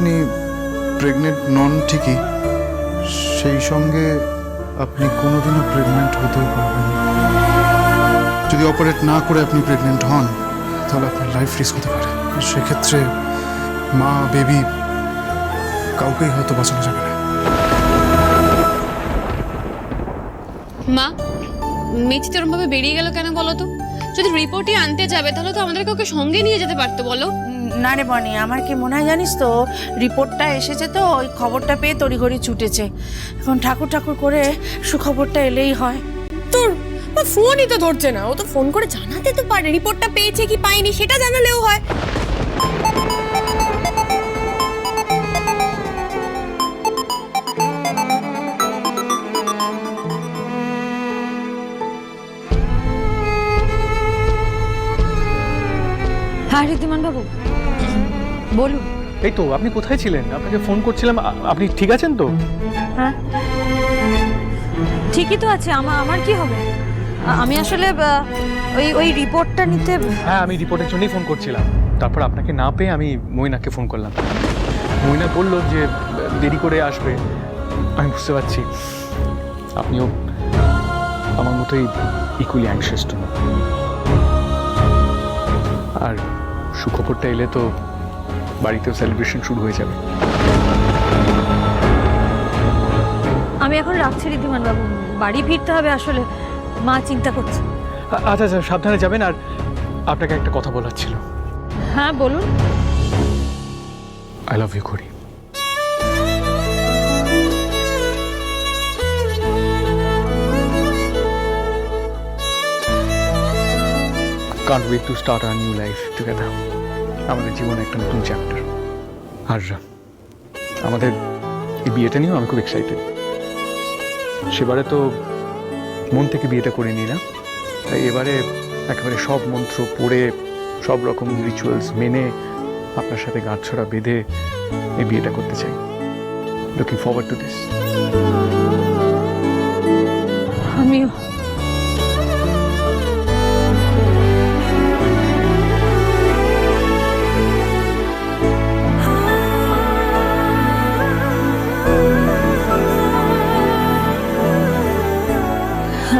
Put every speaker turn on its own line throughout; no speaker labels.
আপনি প্রেগনেন্ট নন ঠিকই, সেই সঙ্গে আপনি কোনোদিনও প্রেগনেন্ট হতেও পারবেন না। যদি অপারেট না করে আপনি প্রেগনেন্ট হন তাহলে আপনার লাইফ রিস্ক হতে পারে। সেক্ষেত্রে মা, বেবি কাউকেই হয়তো বাঁচানো যাবে না।
মা, মেচি এরকমভাবে বেরিয়ে গেল কেন বলো তো? যদি রিপোর্টই আনতে যাবে তাহলে তো আমাদের কাউকে সঙ্গে নিয়ে যেতে পারতো, বলো।
না রে বনি, আমার কি মনে হয় জানিস তো, রিপোর্টটা এসেছে তো ওই খবরটা পেয়ে তড়িঘড়ি ছুটেছে। এখন ঠাকুর ঠাকুর করে সুখবরটা এলেই হয়।
তোর ফোনই তো ধরছে না। ও তো ফোন করে জানাতে তো পারে রিপোর্টটা পেয়েছে কি পাইনি, সেটা জানালেও হয়।
হ্যাঁ ঋদ্ধিমান বাবু বলুন।
এই তো, আপনি কোথায় ছিলেন? আপনাকে ফোন করছিলাম। আপনি ঠিক আছেন তো?
হ্যাঁ ঠিকই তো আছে। আমার কি হবে? আমি আসলে ওই রিপোর্টটা নিতে।
হ্যাঁ, আমি রিপোর্টের জন্যই ফোন করছিলাম। তারপর আপনাকে না পেয়ে আমি মইনাকে ফোন করলাম। মইনা বলল যে দেরি করে আসবে। আমি বুঝতে পারছি আপনিও আমার মতোই ইকুয়ালি অ্যাংশিয়াস টু। আর সুখবরটা এলে তো বাড়িতেও সেলিব্রেশন শুরু হয়ে যাবে।
আমি এখন রাখছি ঋদ্ধিমান বাবু, বাড়ি ফিরতে হবে। আসলে মা চিন্তা করছে।
আচ্ছা আচ্ছা, সাবধানে যাবেন। আর আপনাকে একটা কথা বলার ছিল।
হ্যাঁ বলুন।
আই লাভ ইউ করি। Can't wait to start our new life together. আমাদের জীবনে একটা নতুন চ্যাপ্টার। আর আমাদের এই বিয়েটা নিয়েও আমি খুব এক্সাইটেড। সেবারে তো মন থেকে বিয়েটা করে নিই না, তাই এবারে একেবারে সব মন্ত্র পড়ে সব রকম রিচুয়ালস মেনে আপনার সাথে গাঁটছড়া বেঁধে এই বিয়েটা করতে চাই। Looking forward to this.
আমিও।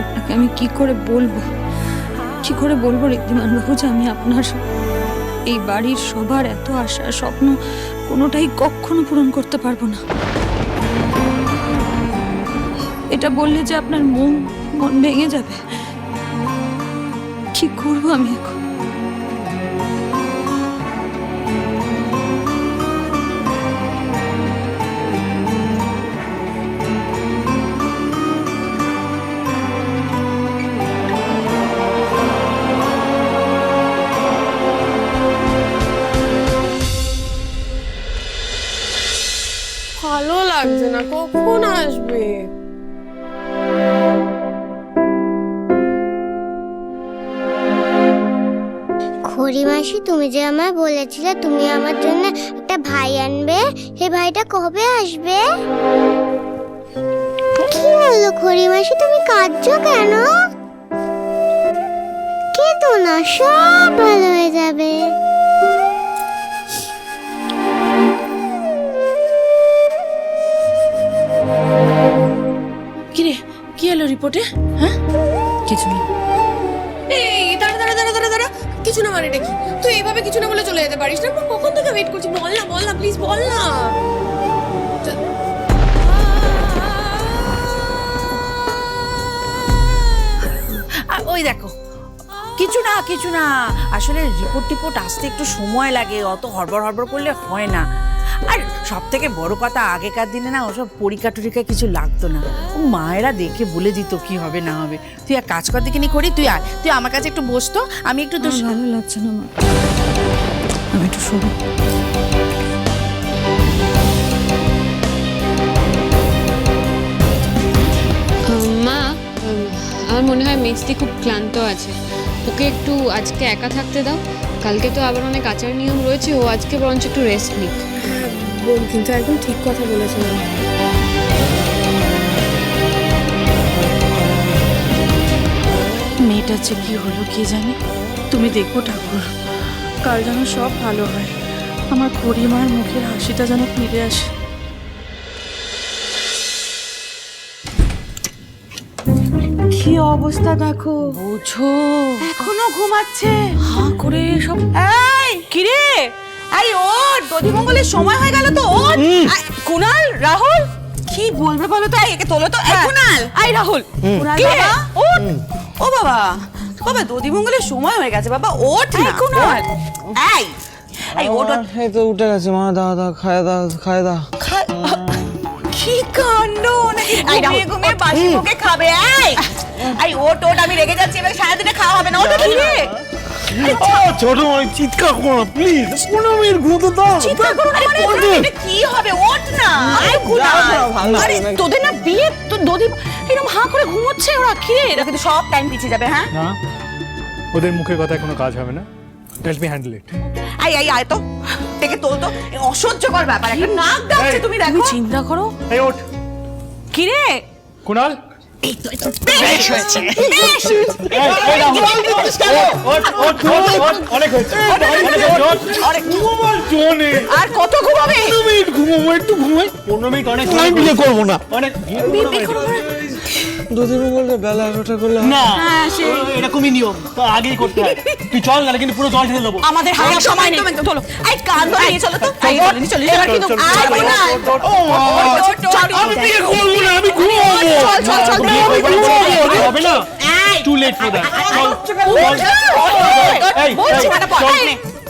আপনাকে আমি কি করে বলবো ঋদ্ধিমান বাবু যে আমি আপনার এই বাড়ির সবার এত আশা স্বপ্ন কোনোটাই কখনো পূরণ করতে পারবো না। এটা বললে যে আপনার মন ভেঙে যাবে। কি করবো আমি এখন?
ভালো লাগছে না, কখন আসবে?
খড়িমাসি, তুমি যে আমায় বলেছিলে তুমি আমার জন্য একটা ভাই আনবে, সেই ভাইটা কবে আসবে? কি হলো খড়িমাসি, তুমি কাঁদছো কেন? কেঁদো না, সব ভালো হয়ে যাবে।
কিরে, কি এলো রিপোর্টে? হ্যাঁ,
কিছু নেই।
এই দাঁড়া দাঁড়া দাঁড়া দাঁড়া দাঁড়া, কিছু না মানে কি? তুই এইভাবে কিছু না বলে চলে যেতে পারিস না? আমরা কখন থেকে ওয়েট করছি, বল না প্লিজ বল না।
ওই দেখো, কিছু না আসলে রিপোর্ট আসতে একটু সময় লাগে, অত হড়বড় করলে হয় না। আর সব থেকে বড় কথা, আগেকার দিনে না ওসব পরীক্ষা টরীক্ষা কিছু লাগতো না। মায়েরা দেখে বলে দিত কি হবে না হবে। তুই এক কাজ কর, দেখিনি করি, তুই আয়, তুই আমার কাছে একটু বসতো, আমি একটু তোর।
ভালো লাগছে না মা, আমি একটু শোবো।
মা, আমার মনে হয় মেজদি খুব ক্লান্ত আছে। ওকে একটু আজকে একা থাকতে দাও। কালকে তো আবার অনেক আচার নিয়ম রয়েছে, ও আজকে বরঞ্চ একটু রেস্ট নিক।
বোন কিন্তু একদম ঠিক কথা বলেছিলাম।
মেয়েটার যে কি হলো কে জানে। তুমি দেখো ঠাকুর, কাল যেন সব ভালো হয়।
আমার করিমার মুখের হাসিটা যেন ফিরে আসে।
কি অবস্থা দেখো, বুঝো এখনো ঘুমাচ্ছে হা করে সব। এই কিরে, এই ওঠ, দধিমঙ্গলের সময় হয়ে গেল তো, ওঠ। কুনাল, রাহুল, কি বলবে বলো তো, একে তোলো তো। এই কুনাল, এই রাহুল, কুনাল বাবা ওঠ। ও বাবা, বাবা দধিমঙ্গলের সময় হয়ে গেছে, বাবা ওঠ না। কুনাল, এই এই ওঠ।
এই তো উঠে গেছে মা, দাদা খায় দা।
কি কাণ্ড, নাকি ঘুমিয়ে ঘুমিয়ে বাসি মুখে খাবে। এই ওঠ, আমি রেগে যাচ্ছি, এবার সারাদিনে খাওয়া হবে না। ওটা কি রে?
ছোট ভাই চিৎকার করো প্লিজ, 15 মিনিট ঘুমোতে দাও।
চিৎকার করো না মানে এটা কি হবে? ওঠ না। আরে তোদের না বিয়ে, তো দদি এরকম হাঁ করে ঘুমোচ্ছে ওরা। কি রে, এরা কিন্তু সব টাইম পিছিয়ে যাবে। হ্যাঁ
না, ওদের মুখের কথায় কোনো কাজ হবে না। লেট মি হ্যান্ডেল ইট।
আয় তো, থেকে তোল তো। অসহ্যকর ব্যাপার, একটা নাক ডাকছে, তুমি দেখো। চিন্তা করো।
এই ওঠ।
কি রে
কুনাল,
বেশ হয়েছে, বেশ।
অনেক হয়েছে।
আর কত ঘুমাবে?
15 মিনিট ঘুমাবো, একটু ঘুমাই।
15 মিনিট অনেক।
আমি বিয়ে করবো না।
অনেক
দুদিন বললে বেলা 11টা করলে
না, এরকমই নিয়ম, তো আগেই করতে হয়। তুই চল, নালে কিন্তু পুরো জল ঢেলে দেবো।
আমাদের হাতে সময় নেই। চলো, এই কান ধরে নিয়ে চলো তো। এই বলেনি চলো, এবার কিন্তু আর না।
আমি বিয়ে করবো না, আমি ঘুমাবো।
হবে না, টু লেট ফর দ্যাট। এই
বলছি মানে বল।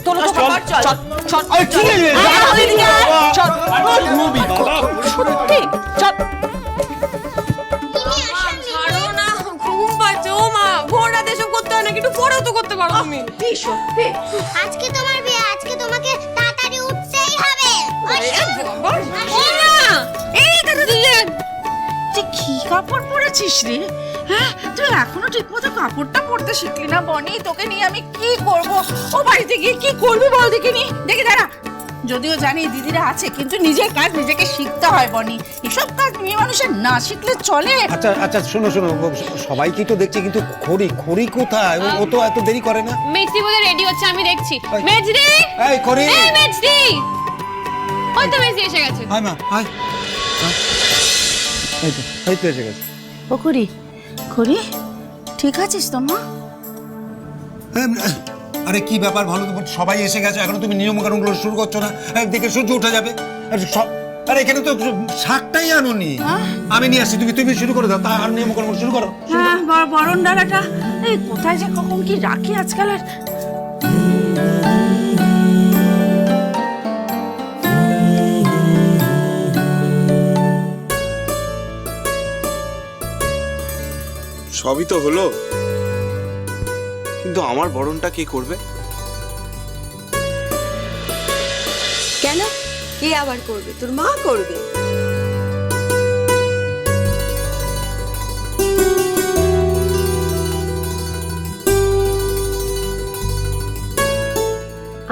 তোলো তো খবর, চল চল।
ঠিক আছে,
চল
ঘুমবি বাবা।
সত্যি চল।
ছাড়ো না, ঘুম পাচ্ছে। ও মা, ভোর রাতে এসব করতে হয় নাকি? একটু পরেও তো করতে পারো তুমি।
আজকে তোমার বিয়ে, আজকে তোমাকে তাড়াতাড়ি উঠতেই হবে।
তুই কি কাপড় পরেছিস রে? হ্যাঁ, তুই এখনো ঠিক মতো কাপড়টা পরতে শিখলি না বনি। তোকে নিয়ে আমি কি করব? ও বাড়িতে গিয়ে কি করবি বল দেখিনি। দেখি দাঁড়া, যদিও জানি দিদিরা আছে, কিন্তু নিজের কাজ নিজেকে শিখতে হয় বনি। এসব কাজ মেয়ে মানুষের না শিখলে চলে?
আচ্ছা আচ্ছা, শোনো সবাইকে তো দেখছি, কিন্তু খড়ি কোথায়? ও তো এত দেরি করে না।
মেজদি বলে রেডি হচ্ছে, আমি দেখছি। মেজদি,
এই খড়ি,
এই মেজদি, ওই তো মেজদি এসে গেছে।
হাই মা, হাই। এই তো এসে গেছে।
ও করি ঠিক আছিস তো মা?
আরে কি ব্যাপার, ভালো তো সবাই এসে গেছে, এখনো তুমি নিয়মকানুনগুলো শুরু করছো না? দেখে সূর্য উঠে যাবে। আরে এখানে তো শাকটাই আনোনি, আমি নিয়ে আসছি। তুমি শুরু করে দাও, আর নিয়মকানুন শুরু করো।
হ্যাঁ, বরণ ডালাটা এই কোথায় যে কখন কি রাখি আজকাল। আর
সবই তো হলো, কিন্তু আমার বরণটা কে করবে?
কেন? কে আবার করবে? তোর মা করবে।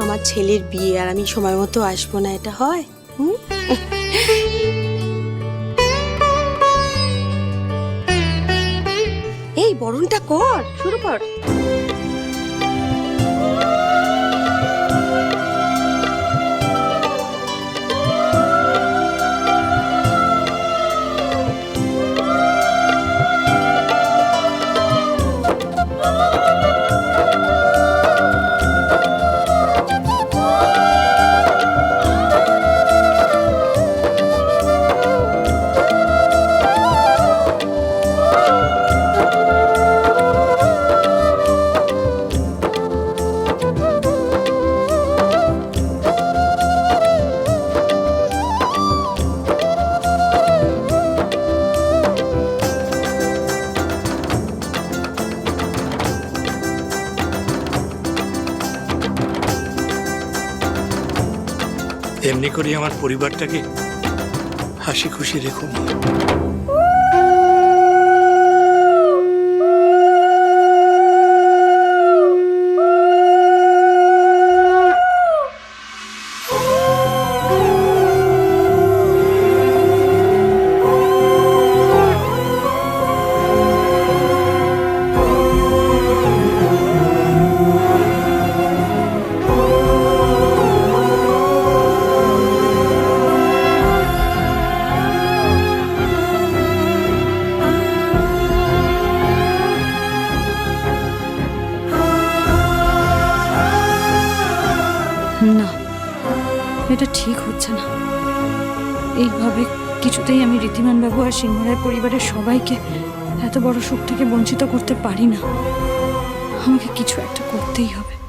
আমার ছেলের বিয়ে আর আমি সময় মতো আসবো না, এটা হয়? এই বরণটা কর, শুরু কর।
এমনি করে আমার পরিবারটাকে হাসি খুশি রেখো মা।
এটা ঠিক হচ্ছে না। এইভাবে কিছুতেই আমি রীতিমান বাবু আর সিংহরায় পরিবারের সবাইকে এত বড় সুখ থেকে বঞ্চিত করতে পারি না। আমাকে কিছু একটা করতেই হবে।